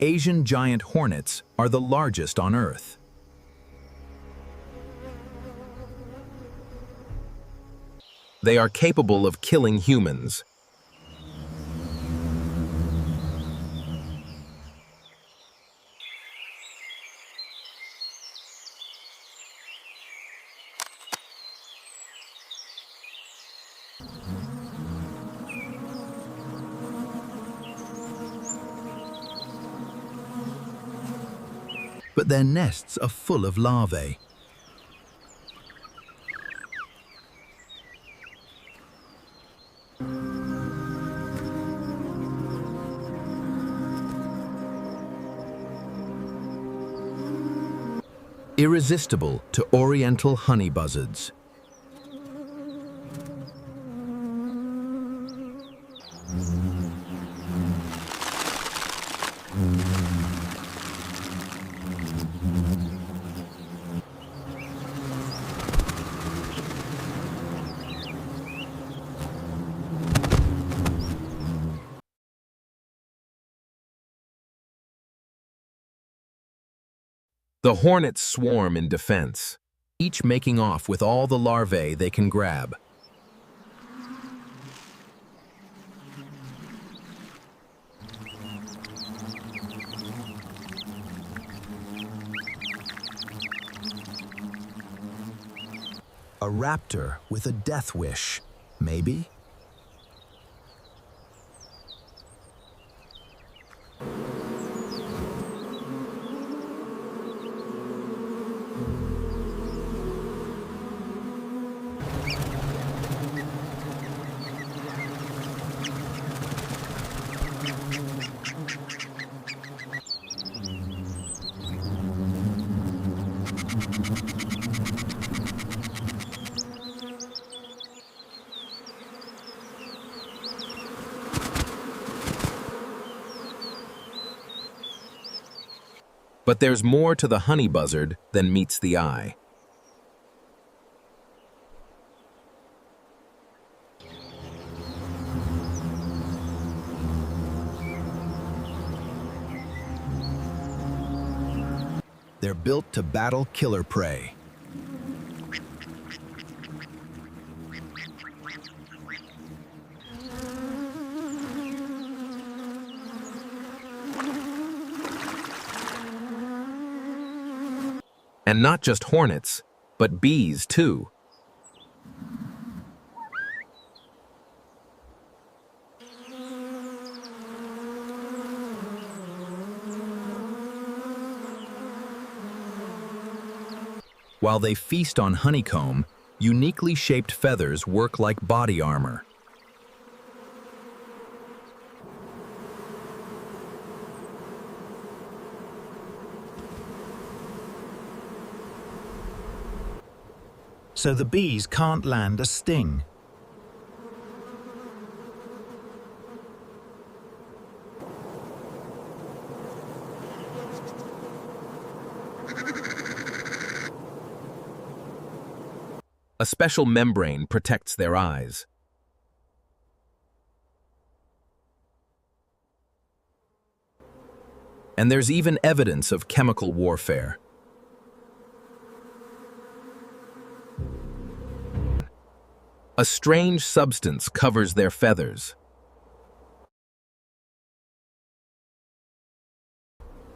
Asian giant hornets are the largest on Earth. They are capable of killing humans. But their nests are full of larvae. Irresistible to oriental honey buzzards. The hornets swarm in defense, each making off with all the larvae they can grab. A raptor with a death wish, maybe? But there's more to the honey buzzard than meets the eye. They're built to battle killer prey. And not just hornets, but bees too. While they feast on honeycomb, uniquely shaped feathers work like body armor. So the bees can't land a sting. A special membrane protects their eyes. And there's even evidence of chemical warfare. A strange substance covers their feathers,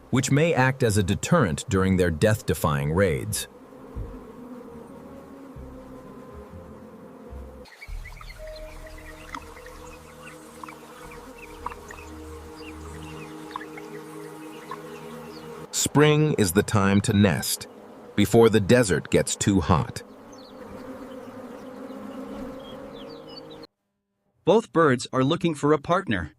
which may act as a deterrent during their death-defying raids. Spring is the time to nest, before the desert gets too hot. Both birds are looking for a partner.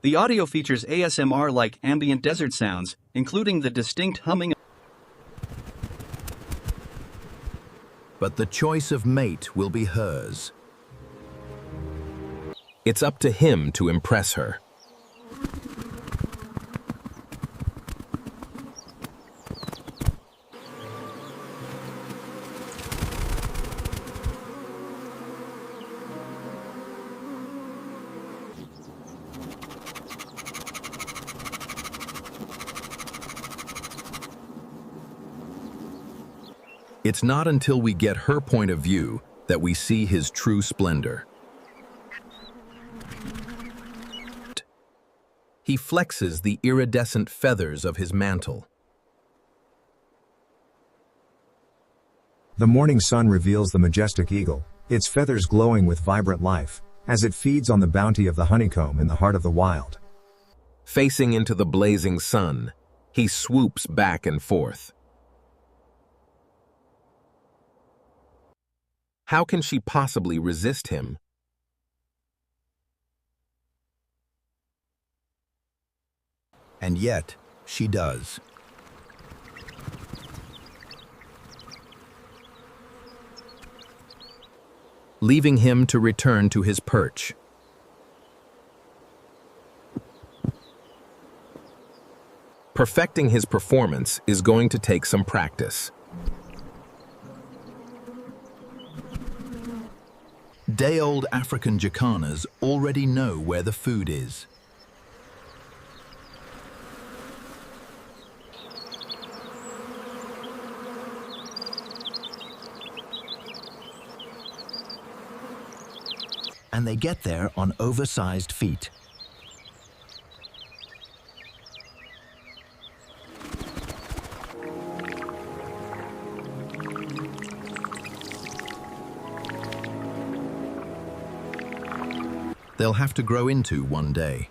The audio features ASMR-like ambient desert sounds, including the distinct humming. But the choice of mate will be hers. It's up to him to impress her. It's not until we get her point of view that we see his true splendor. He flexes the iridescent feathers of his mantle. The morning sun reveals the majestic eagle, its feathers glowing with vibrant life, as it feeds on the bounty of the honeycomb in the heart of the wild. Facing into the blazing sun, he swoops back and forth. How can she possibly resist him? And yet, she does. Leaving him to return to his perch. Perfecting his performance is going to take some practice. Day-old African jacanas already know where the food is. And they get there on oversized feet. They'll have to grow into one day.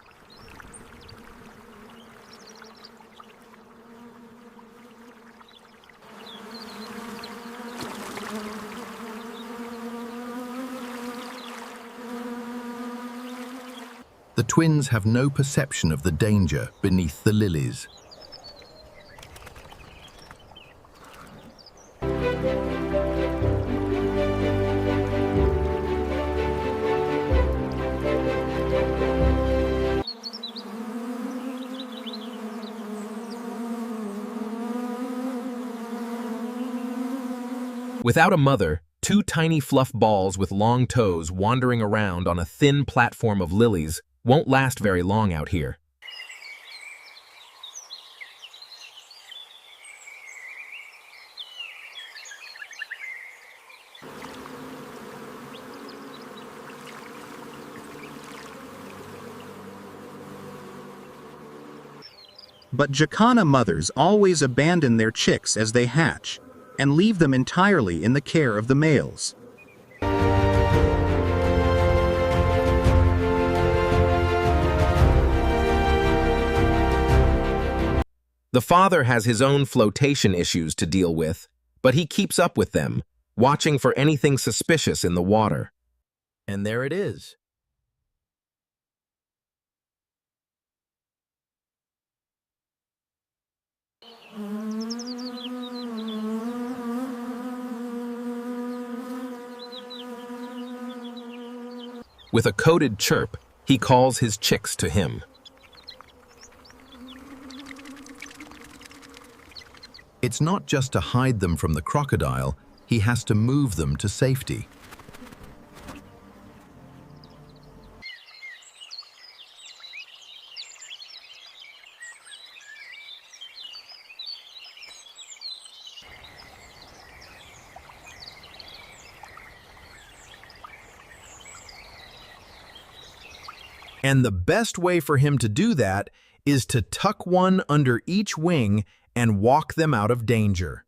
The twins have no perception of the danger beneath the lilies. Without a mother, two tiny fluff balls with long toes wandering around on a thin platform of lilies won't last very long out here. But jacana mothers always abandon their chicks as they hatch, and leave them entirely in the care of the males. The father has his own flotation issues to deal with, but he keeps up with them, watching for anything suspicious in the water. And there it is. With a coded chirp, he calls his chicks to him. It's not just to hide them from the crocodile, he has to move them to safety. And the best way for him to do that is to tuck one under each wing and walk them out of danger.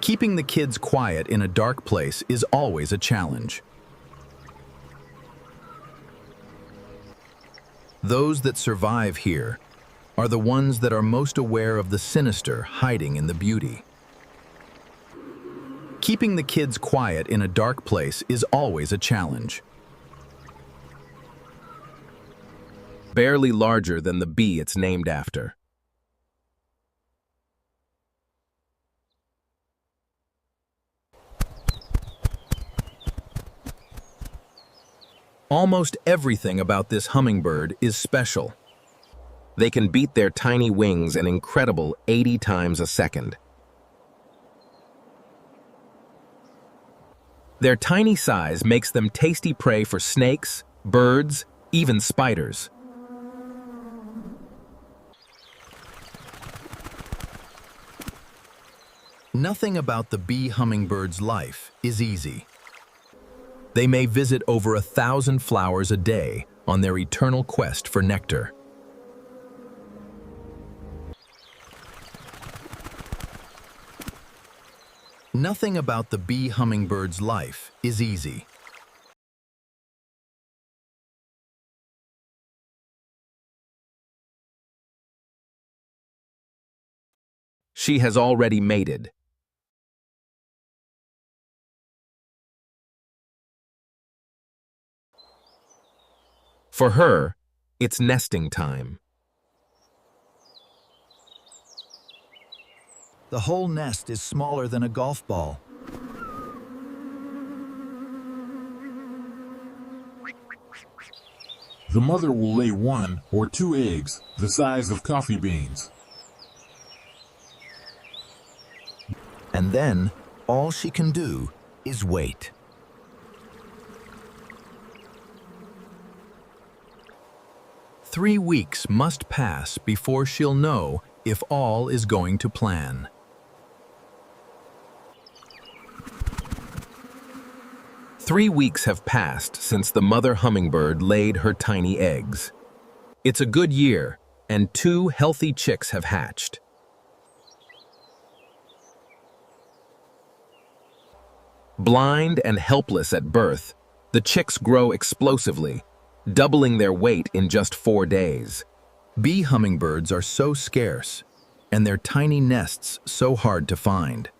Keeping the kids quiet in a dark place is always a challenge. Those that survive here are the ones that are most aware of the sinister hiding in the beauty. Keeping the kids quiet in a dark place is always a challenge. Barely larger than the bee it's named after. Almost everything about this hummingbird is special. They can beat their tiny wings an incredible 80 times a second, Their tiny size makes them tasty prey for snakes, birds, even spiders. Nothing about the bee hummingbird's life is easy. They may visit over 1,000 flowers a day on their eternal quest for nectar. Nothing about the bee hummingbird's life is easy. She has already mated. For her, it's nesting time. The whole nest is smaller than a golf ball. The mother will lay 1 or 2 eggs, the size of coffee beans. And then, all she can do is wait. Three weeks must pass before she'll know if all is going to plan. Three weeks have passed since the mother hummingbird laid her tiny eggs. It's a good year, and 2 healthy chicks have hatched. Blind and helpless at birth, the chicks grow explosively, doubling their weight in just 4 days. Bee hummingbirds are so scarce, and their tiny nests so hard to find,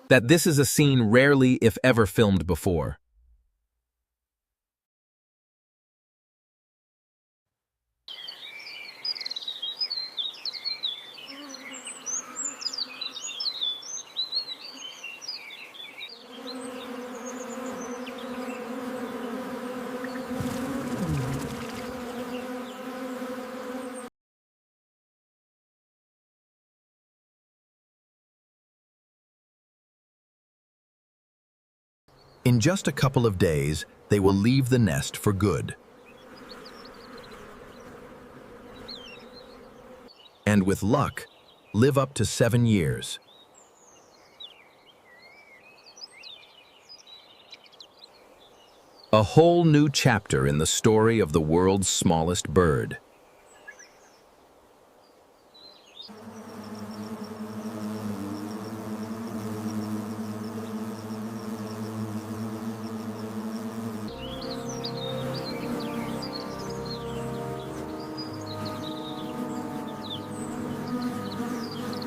that this is a scene rarely, if ever, filmed before. In just a couple of days, they will leave the nest for good. And with luck, live up to 7 years. A whole new chapter in the story of the world's smallest bird.